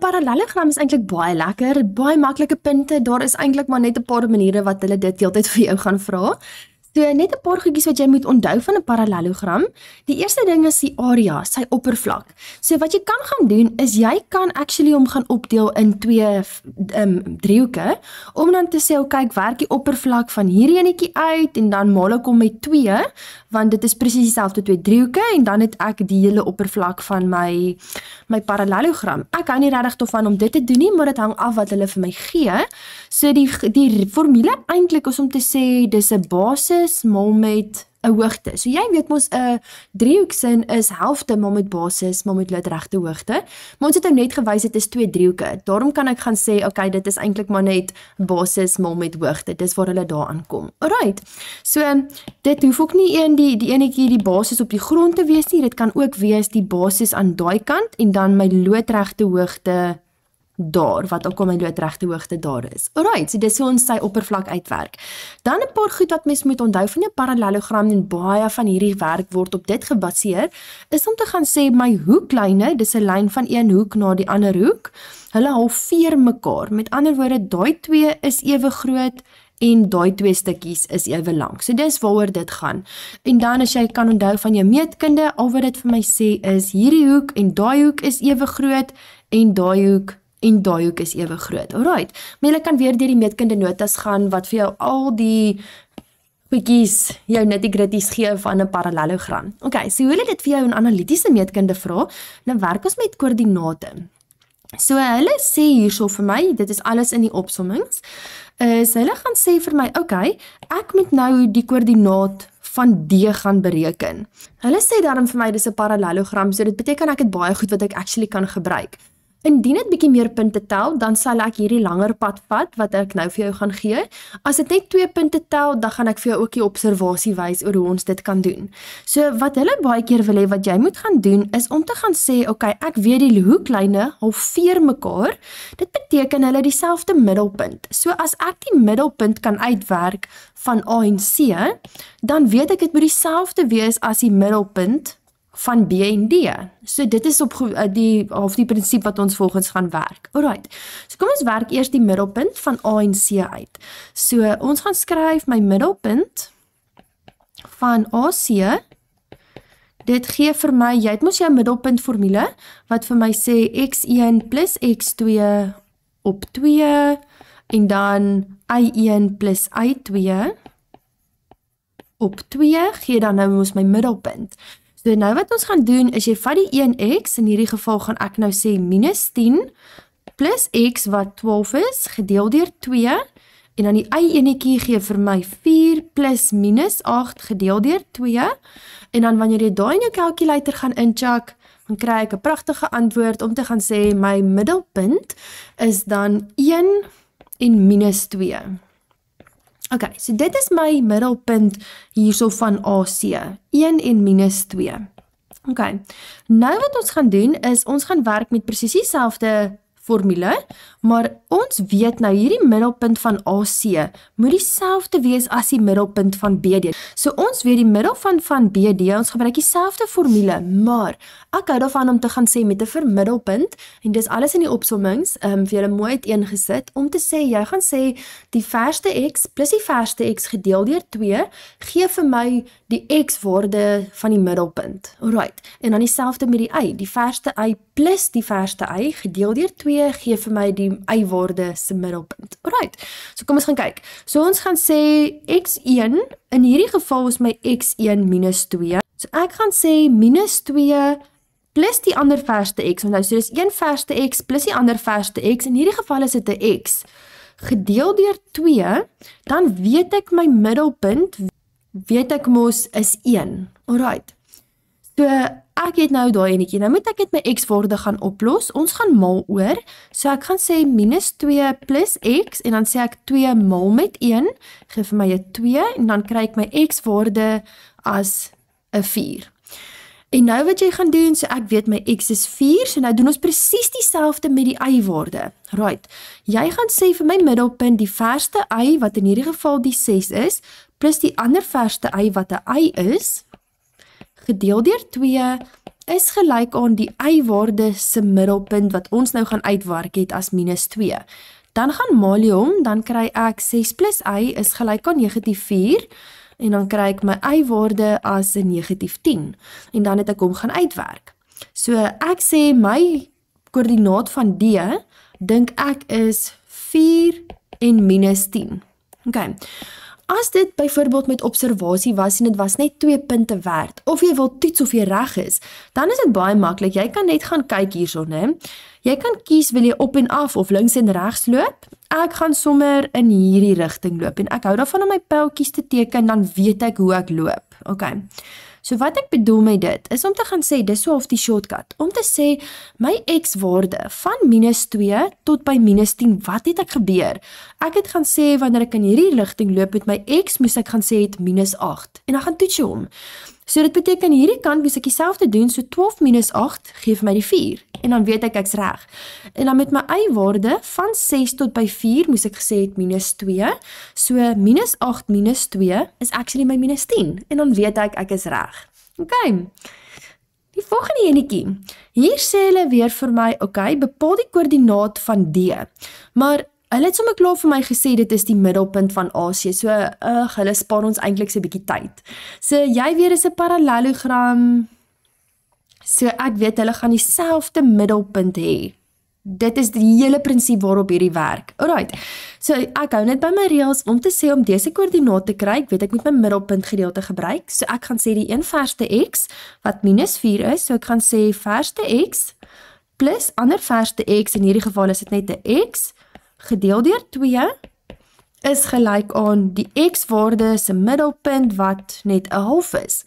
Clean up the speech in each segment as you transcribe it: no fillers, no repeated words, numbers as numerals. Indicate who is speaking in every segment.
Speaker 1: parallelogram is eintlik baie lekker, baie maklike punte. Daar is eintlik maar net 'n paar maniere wat hulle dit heeltyd vir jou gaan vra. So net 'n paar goedjies wat jy moet onthou van 'n parallelogram. Die eerste ding is die area, sy oppervlak. So wat jy kan gaan doen is jy kan actually hom gaan opdeel in twee driehoeke om dan te sê, kyk, werk die oppervlak van hierdie enetjie uit en dan maal ek hom met 2, want dit is presies dieselfde twee driehoeke en dan het ek die hele oppervlak van my parallelogram. Ek hou nie regtig daarvan om dit te doen nie, maar dit hang af wat hulle vir my gee. So die formule eintlik is om te sê dis 'n basis maal met 'n hoogte. So jy weet mos 'n driehoeksin is helfte maal met basis maal met loodregte hoogte. Maar ons het nou net gewys dit is twee driehoeke. Daarom kan ek gaan sê, okay, dit is eintlik maar net basis maal met hoogte. Dis waar hulle daaraan kom. Alright. So dit hoef ook nie die enetjie die basis op die grond te wees nie. Dit kan ook wees die basis aan daai kant en dan my loodregte hoogte daar, wat ook al my loodregte hoogte daar is. Alright, so dis hoe ons sy oppervlak uitwerk. Dan 'n paar goed wat mens moet onthou van 'n parallelogram en baie van hierdie werk word op dit gebaseer, is om te gaan sê my hoeklyne, dis 'n lyn van een hoek na die ander hoek, hulle halveer mekaar. Met ander woorde, daai twee is ewe groot en daai twee stukkies is ewe lank. So dis waaroor dit gaan. En dan as jy kan onthou van jou meetkunde, al wat dit vir my sê is hierdie hoek en daai hoek is ewe groot en daai hoek is ewe groot. Alright, maar jy kan weer deur die meetkunde notas gaan wat vir jou al die goedjies, jou nitty-gritties gee van 'n parallelogram. Okay, so hoe hulle dit vir jou in analitiese meetkunde vra, dan werk ons met koördinate. So hulle sê hierso vir my, dit is alles in die opsommings, is hulle gaan sê vir my, okay, ek moet nou die koördinaat van D gaan bereken. Hulle sê daarom vir my dis 'n parallelogram, so dit beteken ek het baie goed wat ek actually kan gebruik. Indien dit bietjie meer punte tel, dan sal ek hierdie langer pad vat, wat ek nou vir jou gaan gee. As dit net 2 punte tel, dan gaan ek vir jou ook die observasie wys oor hoe ons dit kan doen. So wat hulle baie keer wil hê, wat jy moet gaan doen, is om te gaan sê, okay, ek weet die hoeklyne halveer mekaar, dit beteken hulle dieselfde middelpunt. So as ek die middelpunt kan uitwerk van A en C, dan weet ek dit moet dieselfde wees as die middelpunt van B en D. So dit is op die prinsip wat ons volgens gaan werk. Alright, so kom ons werk eers die middelpunt van A en C uit. So ons gaan skryf my middelpunt van AC, dit gee vir my, jy het mos jou middelpunt formule, wat vir my sê x1 plus x2 op 2, en dan y1 plus y2 op 2, gee dan nou mos my middelpunt. So nou wat ons gaan doen, is jy vat die 1x, in hierdie geval gaan ek nou sê minus 10, plus x wat 12 is, gedeel deur 2, en dan die y-enetjie gee vir my 4 plus minus 8 gedeel deur 2, en dan wanneer jy daai in jou calculator gaan incheck, dan kry ek 'n pragtige antwoord om te gaan sê, my middelpunt is dan 1 en minus 2. Ok, so dit is my middelpunt hierso van AC, 1 en minus 2. Ok, nou wat ons gaan doen is, ons gaan werk met presies dieselfde formule, maar ons weet nou hierdie middelpunt van AC moet dieselfde wees as die middelpunt van BD. So ons weet die middel van BD, ons gebruik dieselfde formule, maar ek hou daarvan om te gaan sê met 'n vermiddelpunt, en dis alles in die opsommings, vir julle mooi uiteengesit, om te sê, jy gaan sê, die verste x plus die verste x gedeel deur 2, gee vir my die x-waarde van die middelpunt. Alright, en dan dieselfde met die y, die verste y plus die verste y gedeel deur 2, gee vir my die y-waarde se middelpunt. Alright, so kom ons gaan kyk. So ons gaan sê x1, in hierdie geval is my x1 minus 2. So ek gaan sê minus 2 plus die ander verste x, want nou so dis een verste x plus die ander verste x, in hierdie geval is dit 'n x, gedeel deur 2, dan weet ek my middelpunt, weet ek mos is 1. Alright, so ek het nou daai enetjie, nou moet ek dit my x-waarde gaan oplos, ons gaan maal oor, so ek gaan sê minus 2 plus x, en dan sê ek 2 maal met 1, gee vir my 'n 2, en dan kry ek my x-waarde as 'n 4. En nou wat jy gaan doen, so ek weet my x is 4, so nou doen ons presies dieselfde met die y-waarde. Right, jy gaan sê vir my middelpunt, die verste y, wat in hierdie geval die 6 is, plus die ander verste y, wat 'n y is, gedeel deur 2, is gelyk aan die y-waarde se middelpunt wat ons nou gaan uitwerk het as minus 2. Dan gaan maal jy hom, dan kry ek 6 plus y is gelyk aan negatief 4, en dan kry ek my y-waarde as 'n negatief 10, en dan het ek hom gaan uitwerk. So ek sê my koördinaat van D, dink ek is 4 en minus 10. Okay. As dit byvoorbeeld met observasie was en dit was net 2 punte werd, of jy wil toets of jy reg is, dan is dit baie maklik. Jy kan net gaan kyk hierson, hè. Jy kan kies, wil jy op en af of links en regs loop? Ek gaan sommer in hierdie rigting loop, en ek hou daarvan om my pyltjies te teken, dan weet ek hoe ek loop. Okay. So wat ek bedoel met dit, is om te gaan sê, dis so of die shortcut, om te sê, my x-waarde van minus 2 tot by minus 10, wat het ek gebeur? Ek het gaan sê, wanneer ek in hierdie rigting loop, met my x moes ek gaan sê het minus 8, en dan gaan toets jy hom. So dit beteken hierdie kant moes ek dieselfde doen, so 12 minus 8 gee vir my die 4, en dan weet ek's reg. En dan met my y-waarde van 6 tot by 4 moes ek gesê het minus 2, so minus 8 minus 2 is actually my minus 10, en dan weet ek is reg. Okay, die volgende enetjie, hier sê hulle weer vir my, okay, bepaal die koördinaat van D, maar hulle het sommer klaar vir my gesê, dit is die middelpunt van AC, so, hulle spaar ons eintlik so 'n bietjie tyd. So, jy weer is 'n parallelogram, so ek weet, hulle gaan dieselfde middelpunt hê. Dit is die hele prinsip waarop hierdie werk. Alright, so ek hou net by my reëls om te sê, om dese koördinaat te kry, ek weet ek moet my middelpunt gedeelte gebruik, so ek gaan sê die een verste x, wat minus 4 is, so ek gaan sê verste x, plus ander verste x, in hierdie geval is dit net 'n x, gedeel deur 2 is gelyk aan die x-waarde se middelpunt wat net 'n half is.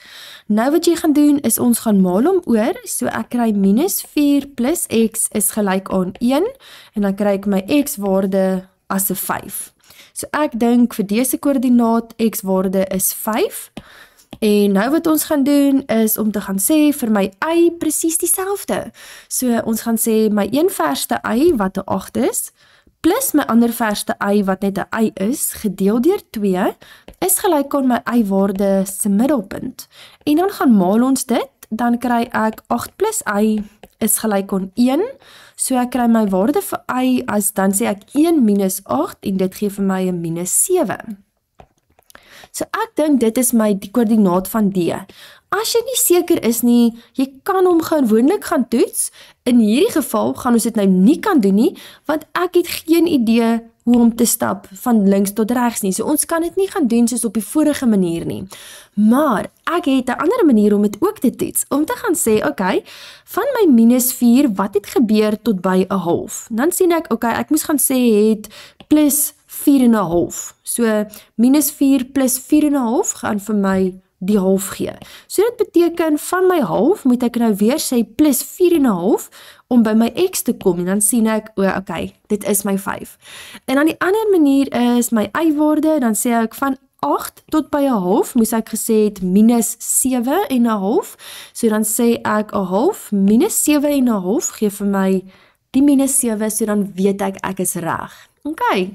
Speaker 1: Nou wat jy gaan doen is ons gaan maal hom oor, so ek kry minus 4 plus x is gelyk aan 1 en dan kry ek my x-waarde as 'n 5. So ek dink vir dese koördinaat x-waarde is 5. En nou wat ons gaan doen is om te gaan sê vir my y presies dieselfde. So ons gaan sê my een verste y wat 'n 8 is, plus my ander verste y wat net 'n y is, gedeel deur 2, is gelyk aan my y-waarde se middelpunt. En dan gaan maal ons dit, dan kry ek 8 plus y is gelyk aan 1, so ek kry my waarde vir y as, dan sê ek 1 minus 8, en dit gee vir my 'n minus 7. So ek dink dit is die koördinaat van D. As jy nie seker is nie, jy kan hom gewoonlik gaan toets. In hierdie geval gaan ons dit nou nie kan doen nie, want ek het geen idee hoe om te stap van links tot regs nie. So ons kan dit nie gaan doen soos op die vorige manier nie. Maar ek het 'n ander manier om dit ook te toets, om te gaan sê, okay, van my minus 4, wat het gebeur tot by 'n half? Dan sien ek, okay, ek moes gaan sê het plus 4,5. So minus 4 plus 4,5 gaan vir my die half gee. So dit beteken van my half moet ek nou weer sê plus 4,5 om by my x te kom, en dan sien ek, okay, dit is my 5. En dan die ander manier is my y-waarde, dan sê ek van 8 tot by 'n half, moes ek gesê het minus 7,5, so dan sê ek 'n half minus 7,5 gee vir my die minus 7, so dan weet ek is reg. Okay.